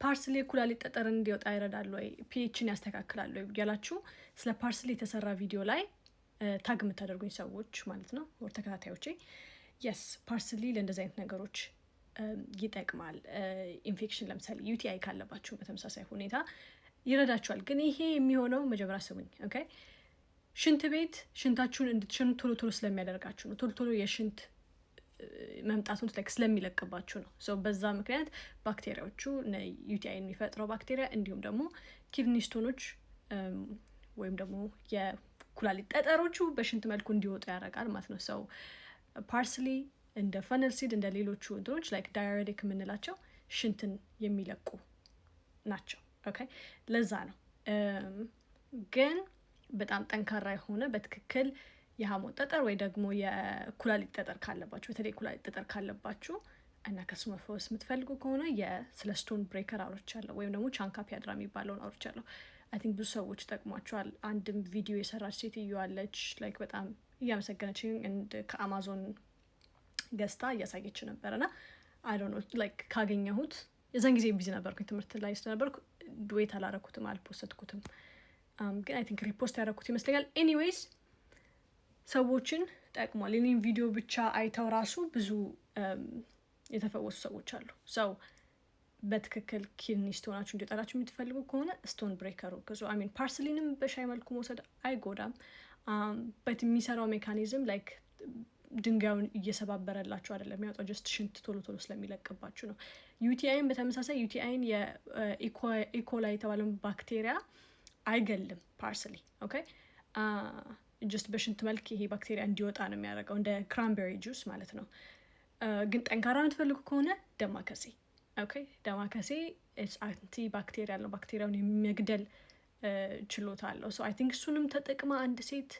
ፓርስሊ ኩላሊት ጠጠር እንዲወጣ ይረዳል ወይ ፒኤችን ያስተካክላል ወይ ያላችሁ ስለ ፓርስሊ የተሰራ ቪዲዮ ላይ ታግ የምታደርጉኝ ሰዎች ማለት ነው ወር ተከታታዮቼ የስ ፓርስሊ ለእንደዚህ አይነት ነገሮች ይጠቅማል ኢንፌክሽን ለምሳሌ ዩቲአይ ካለባችሁ በተመሳሳይ ሁኔታ ይረዳችኋል ግን ይሄ የሚሆነው መጀመሪያ ስሙኝ ኦኬ ሽንት ቤት ሽንታችሁን እንድትሸኑ ቶሎ ቶሎ ስለሚያደርጋችሁ ነው ቶሎ ቶሎ የሽንት መምጣቱን ስለሚለቅባችሁ ነው ሶ በዛ ምክንያት ባክቴሪያዎቹ ዩቲአይ የሚፈጥረው ባክቴሪያ እንዲሁም ደግሞ ኪድኒ ስቶኖች ወይም ደግሞ የኩላሊት ጠጠሮቹ በሽንት መልኩ እንዲወጡ ያደርጋል ማለት ነው ሰው ፓርስሊ እንደ ፈነል ሲድ እንደ ሌሎቹ እንትኖች ላይክ ዳይዩሬቲክ የምንላቸው ሽንትን የሚለቁ ናቸው ኦኬ ለዛ ነው ግን በጣም ጠንካራ የሆነ በትክክል የሃሞት ጠጠር ወይ ደግሞ የኩላሊት ጠጠር ካለባችሁ በተለይ ኩላሊት ጠጠር ካለባችሁ እና ከሱ መፈወስ የምትፈልጉ ከሆነ ስለ ስቶን ብሬከር አውርቻለሁ ወይም ደግሞ ቻንካ ፒያድራ የሚባለውን አውርቻለሁ አይ ቲንክ ብዙ ሰዎች ጠቅሟቸዋል አንድም ቪዲዮ የሰራች ሴትዮ አለች ላይክ በጣም እያመሰገነችኝ ከአማዞን ገዝታ እያሳየች ነበርና አይ ዶንት ኖ ላይክ ካገኘሁት የዛን ጊዜ ቢዚ ነበርኩኝ ትምህርት ላይ ስለነበርኩ ዱዌት አላረኩትም አልፖስትኩትም ግን አይ ቲንክ ሪፖስት ያደረኩት ይመስለኛል ኤኒዌይስ ሰዎችን ጠቅሟል የኔን ቪዲዮ ብቻ አይተው ራሱ ብዙ የተፈወሱ ሰዎች አሉ ሰው በትክክል ኪድኒ ስቶናችሁ እንዲወጣላችሁ የምትፈልጉ ከሆነ ስቶን ብሬከሩ ግዙ አይ ሚን ፓርስሊንም በሻይ መልኩ መውሰድ አይጎዳም በት የሚሰራው ሜካኒዝም ላይክ ድንጋዩን እየሰባበረላችሁ አይደለም የሚያወጣው ጀስት ሽንት ቶሎ ቶሎ ስለሚለቅባችሁ ነው ዩቲአይን በተመሳሳይ ዩቲአይን የኢኮላይ የተባለውን ባክቴሪያ አይገልም ፓርስሊ ኦኬ ጀስት በሽንት መልክ ይሄ ባክቴሪያ እንዲወጣ ነው የሚያደርገው እንደ ክራንቤሪ ጁስ ማለት ነው ግን ጠንካራ የምትፈልጉ ከሆነ ደማከሴ ኦኬ ደማከሴ አንቲ ባክቴሪያል ነው ባክቴሪያውን የሚመግደል ችሎታ አለው ሶ አይ ቲንክ እሱንም ተጠቅማ አንድ ሴት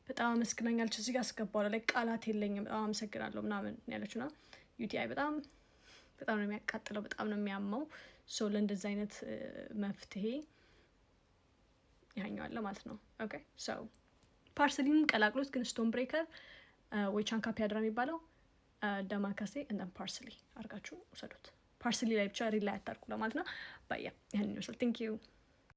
በጣም አመስግናኛለች እዚህ ጋር አስገባዋለሁ ላይ ቃላት የለኝም በጣም አመሰግናለሁ ምናምን ያለችው ና ዩቲአይ በጣም ነው የሚያቃጥለው በጣም ነው የሚያመው ሶ ለእንደዚህ አይነት መፍትሄ ያኛዋለ ማለት ነው ኦኬ ሶ ፓርስሊን ቀላቅሎት ግን ስቶን ብሬከር ወይ ቻንካ ፒያድራ የሚባለው ደማከሴ እና ፓርስሊ አርጋችሁ ውሰዱት ፓርስሊ ላይ ብቻ ሪላይ አታርጉ ለማለት ነው ባያ ይሄን ይመስላል ቴንክ ዩ